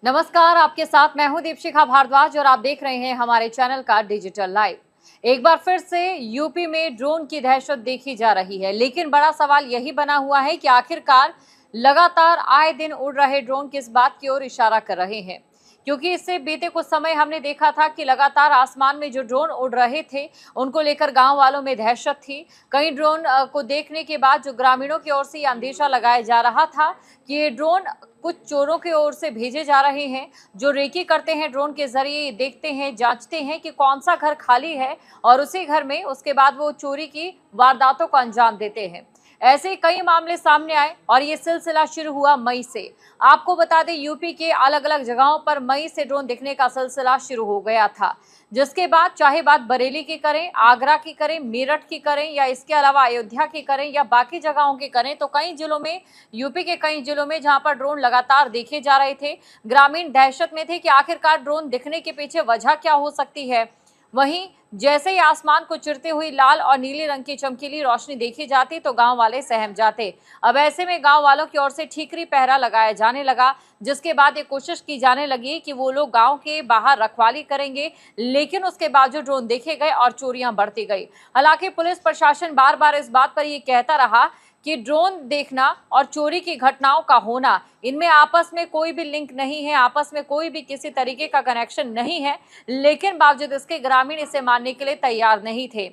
नमस्कार, आपके साथ मैं हूं दीपशिखा भारद्वाज और आप देख रहे हैं हमारे चैनल का डिजिटल लाइव। एक बार फिर से यूपी में ड्रोन की दहशत देखी जा रही है, लेकिन बड़ा सवाल यही बना हुआ है कि आखिरकार लगातार आए दिन उड़ रहे ड्रोन किस बात की ओर इशारा कर रहे हैं। क्योंकि इससे बीते कुछ समय हमने देखा था कि लगातार आसमान में जो ड्रोन उड़ रहे थे उनको लेकर गांव वालों में दहशत थी। कई ड्रोन को देखने के बाद जो ग्रामीणों की ओर से ये अंदेशा लगाया जा रहा था कि ये ड्रोन कुछ चोरों की ओर से भेजे जा रहे हैं, जो रेकी करते हैं ड्रोन के जरिए, देखते हैं, जांचते हैं कि कौन सा घर खाली है और उसी घर में उसके बाद वो चोरी की वारदातों को अंजाम देते हैं। ऐसे कई मामले सामने आए और ये सिलसिला शुरू हुआ मई से। आपको बता दें, यूपी के अलग अलग जगहों पर मई से ड्रोन दिखने का सिलसिला शुरू हो गया था, जिसके बाद चाहे बात बरेली की करें, आगरा की करें, मेरठ की करें या इसके अलावा अयोध्या की करें या बाकी जगहों की करें, तो कई जिलों में, यूपी के कई जिलों में जहां पर ड्रोन लगातार देखे जा रहे थे, ग्रामीण दहशत में थे कि आखिरकार ड्रोन दिखने के पीछे वजह क्या हो सकती है। वहीं जैसे ही आसमान को चिरते हुई लाल और नीले रंग की चमकीली रोशनी देखी जाती तो गांव वाले सहम जाते। अब ऐसे में गांव वालों की ओर से ठीकरी पहरा लगाया जाने लगा, जिसके बाद ये कोशिश की जाने लगी कि वो लोग गांव के बाहर रखवाली करेंगे, लेकिन उसके बावजूद ड्रोन देखे गए और चोरियां बढ़ती गई। हालांकि पुलिस प्रशासन बार बार इस बात पर ये कहता रहा कि ड्रोन देखना और चोरी की घटनाओं का होना, इनमें आपस में कोई भी लिंक नहीं है, आपस में कोई भी किसी तरीके का कनेक्शन नहीं है, लेकिन बावजूद इसके ग्रामीण इसे मानने के लिए तैयार नहीं थे।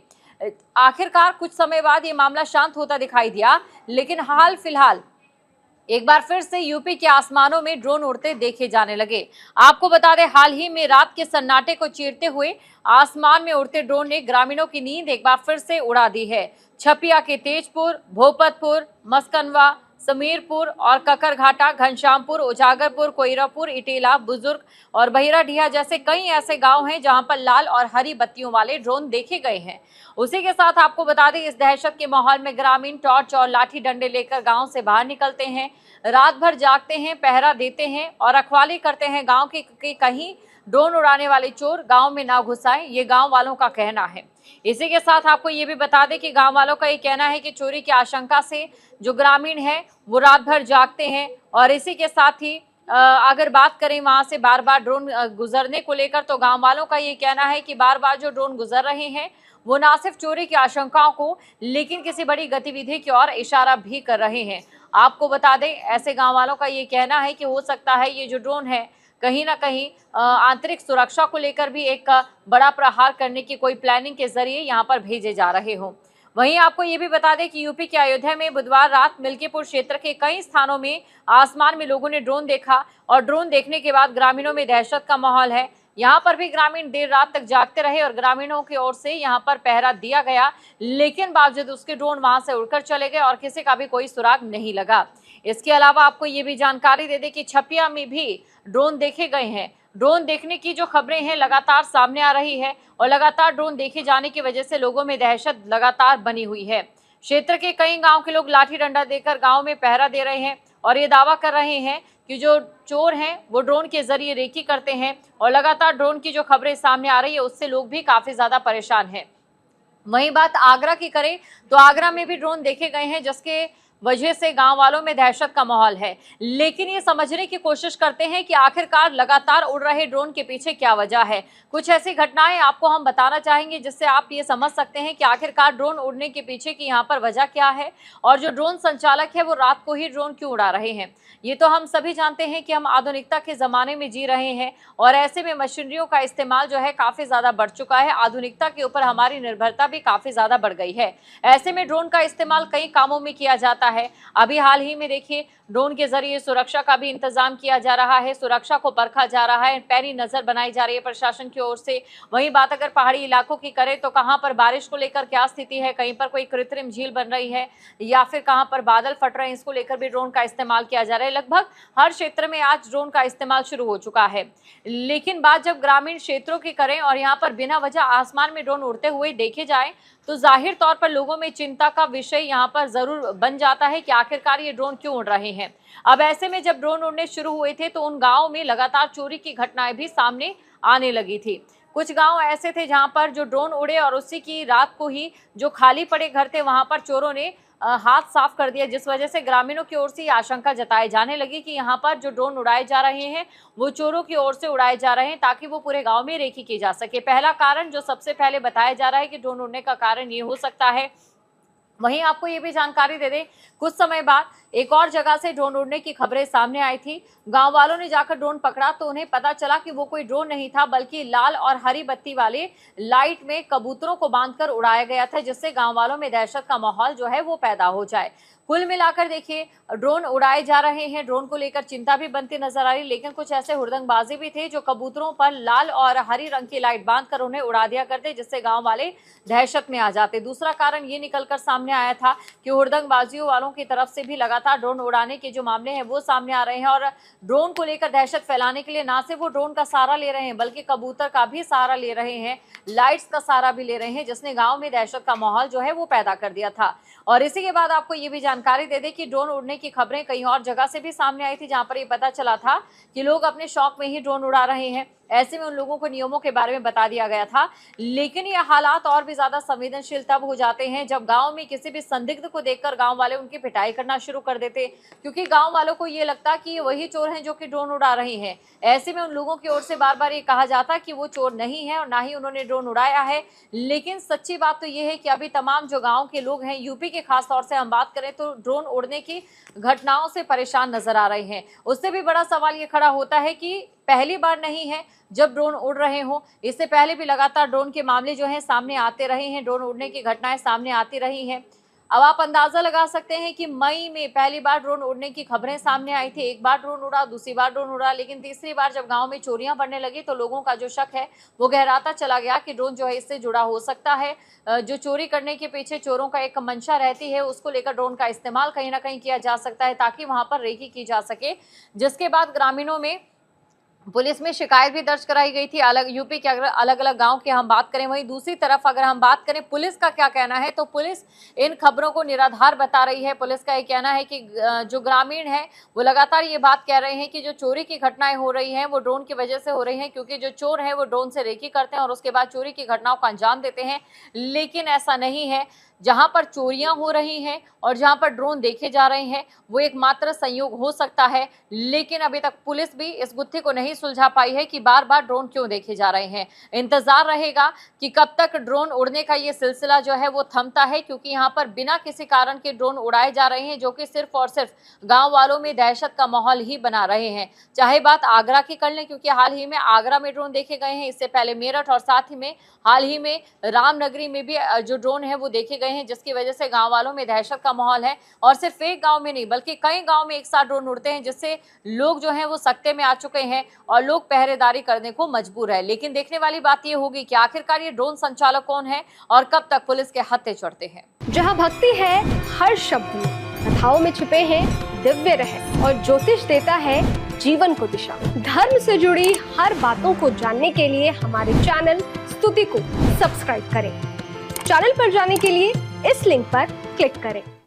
आखिरकार कुछ समय बाद ये मामला शांत होता दिखाई दिया, लेकिन हाल फिलहाल एक बार फिर से यूपी के आसमानों में ड्रोन उड़ते देखे जाने लगे। आपको बता दें, हाल ही में रात के सन्नाटे को चीरते हुए आसमान में उड़ते ड्रोन ने ग्रामीणों की नींद एक बार फिर से उड़ा दी है। छपिया के तेजपुर, भोपतपुर, मस्कनवा, समीरपुर और ककरघाटा, घनश्यामपुर, उजागरपुर, कोइरापुर, इटेला, बुजुर्ग और बहिराडीहा जैसे कई ऐसे गांव हैं जहां पर लाल और हरी बत्तियों वाले ड्रोन देखे गए हैं। उसी के साथ आपको बता दें, इस दहशत के माहौल में ग्रामीण टॉर्च और लाठी डंडे लेकर गांव से बाहर निकलते हैं, रात भर जागते हैं, पहरा देते हैं और रखवाली करते हैं गांव की कहीं ड्रोन उड़ाने वाले चोर गांव में ना घुस आए, ये गांव वालों का कहना है। इसी के साथ आपको ये भी बता दें कि गांव वालों का ये कहना है कि चोरी की आशंका से जो ग्रामीण है वो रात भर जागते हैं। और इसी के साथ ही अगर बात करें वहां से बार बार ड्रोन गुजरने को लेकर, तो गांव वालों का ये कहना है कि बार बार जो ड्रोन गुजर रहे हैं वो ना सिर्फ चोरी की आशंकाओं को, लेकिन किसी बड़ी गतिविधि की ओर इशारा भी कर रहे हैं। आपको बता दें, ऐसे गांव वालों का ये कहना है कि हो सकता है ये जो ड्रोन है कहीं ना कहीं आंतरिक सुरक्षा को लेकर भी एक बड़ा प्रहार करने की कोई प्लानिंग के जरिए यहाँ पर भेजे जा रहे हों। वहीं आपको ये भी बता दें कि यूपी के अयोध्या में बुधवार रात मिल्कीपुर क्षेत्र के कई स्थानों में आसमान में लोगों ने ड्रोन देखा और ड्रोन देखने के बाद ग्रामीणों में दहशत का माहौल है। यहाँ पर भी ग्रामीण देर रात तक जागते रहे और ग्रामीणों की ओर से यहाँ पर पहरा दिया गया, लेकिन बावजूद उसके ड्रोन वहां से उड़कर चले गए और किसी का भी कोई सुराग नहीं लगा। इसके अलावा आपको ये भी जानकारी दे दें कि छपिया में भी ड्रोन देखे गए हैं। ड्रोन देखने की जो खबरें हैं लगातार सामने आ रही है और लगातार ड्रोन देखे जाने की वजह से लोगों में दहशत लगातार बनी हुई है। क्षेत्र के कई गांव के लोग लाठी डंडा देकर गांव में पहरा दे रहे हैं और ये दावा कर रहे हैं कि जो चोर हैं वो ड्रोन के जरिए रेकी करते हैं और लगातार ड्रोन की जो खबरें सामने आ रही है उससे लोग भी काफी ज्यादा परेशान हैं। वहीं बात आगरा की करें तो आगरा में भी ड्रोन देखे गए हैं, जिसके वजह से गांव वालों में दहशत का माहौल है, लेकिन ये समझने की कोशिश करते हैं कि आखिरकार लगातार उड़ रहे ड्रोन के पीछे क्या वजह है। कुछ ऐसी घटनाएं आपको हम बताना चाहेंगे जिससे आप ये समझ सकते हैं कि आखिरकार ड्रोन उड़ने के पीछे की यहाँ पर वजह क्या है और जो ड्रोन संचालक है वो रात को ही ड्रोन क्यों उड़ा रहे हैं। ये तो हम सभी जानते हैं कि हम आधुनिकता के जमाने में जी रहे हैं और ऐसे में मशीनरियों का इस्तेमाल जो है काफी ज्यादा बढ़ चुका है। आधुनिकता के ऊपर हमारी निर्भरता भी काफी ज्यादा बढ़ गई है। ऐसे में ड्रोन का इस्तेमाल कई कामों में किया जाता है। अभी हाल ही में देखिए, ड्रोन के जरिए सुरक्षा का भी इंतजाम किया जा रहा है, सुरक्षा को परखा जा रहा है, पैनी नजर बनाई जा रही है प्रशासन की ओर से। वहीं बात अगर पहाड़ी इलाकों की करें तो कहां पर बारिश को लेकर क्या स्थिति है, कहीं पर कोई कृत्रिम झील बन रही है या फिर कहां पर बादल फट रहे हैं, इसको लेकर भी ड्रोन का इस्तेमाल किया जा रहा है। लगभग हर क्षेत्र में आज ड्रोन का इस्तेमाल शुरू हो चुका है। लेकिन बात जब ग्रामीण क्षेत्रों की करें और यहाँ पर बिना वजह आसमान में ड्रोन उड़ते हुए देखे जाए तो जाहिर तौर पर लोगों में चिंता का विषय यहाँ पर जरूर बन जाता है कि आखिरकार ये ड्रोन क्यों उड़ रहे हैं। अब ऐसे में जब ड्रोन उड़ने शुरू हुए थे तो उन गांवों में लगातार चोरी की घटनाएं भी सामने आने लगी थी। कुछ गांव ऐसे थे जहां पर जो ड्रोन उड़े और उसी की रात को ही जो खाली पड़े घर थे वहां पर चोरों ने हाथ साफ कर दिया, जिस वजह से ग्रामीणों की ओर से आशंका जताई जाने लगी कि यहाँ पर जो ड्रोन उड़ाए जा रहे हैं वो चोरों की ओर से उड़ाए जा रहे हैं ताकि वो पूरे गांव में रेकी की जा सके। पहला कारण जो सबसे पहले बताया जा रहा है कि ड्रोन उड़ने का कारण ये हो सकता है। वहीं आपको ये भी जानकारी दे दें, कुछ समय बाद एक और जगह से ड्रोन उड़ने की खबरें सामने आई थी। गांव वालों ने जाकर ड्रोन पकड़ा तो उन्हें पता चला कि वो कोई ड्रोन नहीं था बल्कि लाल और हरी बत्ती वाले लाइट में कबूतरों को बांधकर उड़ाया गया था, जिससे गांव वालों में दहशत का माहौल जो है वो पैदा हो जाए। कुल मिलाकर देखिए, ड्रोन उड़ाए जा रहे हैं, ड्रोन को लेकर चिंता भी बनती नजर आ रही, लेकिन कुछ ऐसे हुड़दंगबाजी भी थे जो कबूतरों पर लाल और हरी रंग की लाइट बांधकर उन्हें उड़ा दिया करते, जिससे गांव वाले दहशत में आ जाते। दूसरा कारण ये निकलकर सामने आया था कि हुड़दंगबाजियों वालों की तरफ से भी लगातार ड्रोन उड़ाने के जो मामले हैं वो सामने आ रहे हैं और ड्रोन को लेकर दहशत फैलाने के लिए ना सिर्फ वो ड्रोन का सहारा ले रहे हैं बल्कि कबूतर का भी सहारा ले रहे हैं, लाइट्स का सहारा भी ले रहे हैं, जिसने गांव में दहशत का माहौल जो है वो पैदा कर दिया था। और इसी के बाद आपको ये भी जानकारी दे दें कि ड्रोन उड़ने की खबरें कहीं और जगह से भी सामने आई थी जहां पर ये पता चला था कि लोग अपने शौक में ही ड्रोन उड़ा रहे हैं। ऐसे में उन लोगों को नियमों के बारे में बता दिया गया था, लेकिन ये हालात और भी ज्यादा संवेदनशील तब हो जाते हैं जब गांव में किसी भी संदिग्ध को देखकर गांव वाले उनकी पिटाई करना शुरू कर देते, क्योंकि गांव वालों को ये लगता कि ये वही चोर हैं जो कि ड्रोन उड़ा रहे हैं। ऐसे में उन लोगों की ओर से बार बार ये कहा जाता कि वो चोर नहीं है और ना ही उन्होंने ड्रोन उड़ाया है। लेकिन सच्ची बात तो ये है कि अभी तमाम जो गाँव के लोग हैं, यूपी के खास तौर से हम बात करें तो ड्रोन उड़ने की घटनाओं से परेशान नजर आ रहे हैं। उससे भी बड़ा सवाल ये खड़ा होता है कि पहली बार नहीं है जब ड्रोन उड़ रहे हों, इससे पहले भी लगातार ड्रोन के मामले जो हैं सामने आते रहे हैं, ड्रोन उड़ने की घटनाएं सामने आती रही हैं। अब आप अंदाजा लगा सकते हैं कि मई में पहली बार ड्रोन उड़ने की खबरें सामने आई थी। एक बार ड्रोन उड़ा, दूसरी बार ड्रोन उड़ा, लेकिन तीसरी बार जब गांव में चोरियां बढ़ने लगी तो लोगों का जो शक है वो गहराता चला गया कि ड्रोन जो है इससे जुड़ा हो सकता है। जो चोरी करने के पीछे चोरों का एक मंशा रहती है, उसको लेकर ड्रोन का इस्तेमाल कहीं ना कहीं किया जा सकता है ताकि वहां पर रेकी की जा सके। जिसके बाद ग्रामीणों में पुलिस में शिकायत भी दर्ज कराई गई थी। यूपी के अगर अलग अलग गांव की हम बात करें, वहीं दूसरी तरफ अगर हम बात करें पुलिस का क्या कहना है, तो पुलिस इन खबरों को निराधार बता रही है। पुलिस का ये कहना है कि जो ग्रामीण है वो लगातार ये बात कह रहे हैं कि जो चोरी की घटनाएं हो रही हैं वो ड्रोन की वजह से हो रही हैं, क्योंकि जो चोर है वो ड्रोन से रेकी करते हैं और उसके बाद चोरी की घटनाओं को अंजाम देते हैं। लेकिन ऐसा नहीं है, जहां पर चोरियां हो रही हैं और जहां पर ड्रोन देखे जा रहे हैं वो एकमात्र संयोग हो सकता है, लेकिन अभी तक पुलिस भी इस गुत्थी को नहीं सुलझा पाई है कि बार बार ड्रोन क्यों देखे जा रहे हैं। इंतजार रहेगा कि कब तक ड्रोन उड़ने का ये सिलसिला जो है वो थमता है, क्योंकि यहाँ पर बिना किसी कारण के ड्रोन उड़ाए जा रहे हैं जो कि सिर्फ और सिर्फ गाँव वालों में दहशत का माहौल ही बना रहे हैं। चाहे बात आगरा की कर लें, क्योंकि हाल ही में आगरा में ड्रोन देखे गए हैं, इससे पहले मेरठ और साथ ही में हाल ही में रामनगरी में भी जो ड्रोन है वो देखे गए हैं, जिसकी वजह से गांव वालों में दहशत का माहौल है। और सिर्फ एक गांव में नहीं बल्कि कई गांव में एक साथ ड्रोन उड़ते हैं, जिससे लोग जो हैं वो सकते में आ चुके हैं और लोग पहरेदारी करने को मजबूर है। लेकिन देखने वाली बात ये होगी कि आखिरकार ये ड्रोन संचालक कौन है और कब तक पुलिस के हत्थे चढ़ते हैं। जहां भक्ति है हर शब्द में, कथाओं में छुपे हैं दिव्य रहस्य और ज्योतिष देता है जीवन को दिशा। धर्म से जुड़ी हर बातों को जानने के लिए हमारे चैनल स्तुति को सब्सक्राइब करें। चैनल पर जाने के लिए इस लिंक पर क्लिक करें।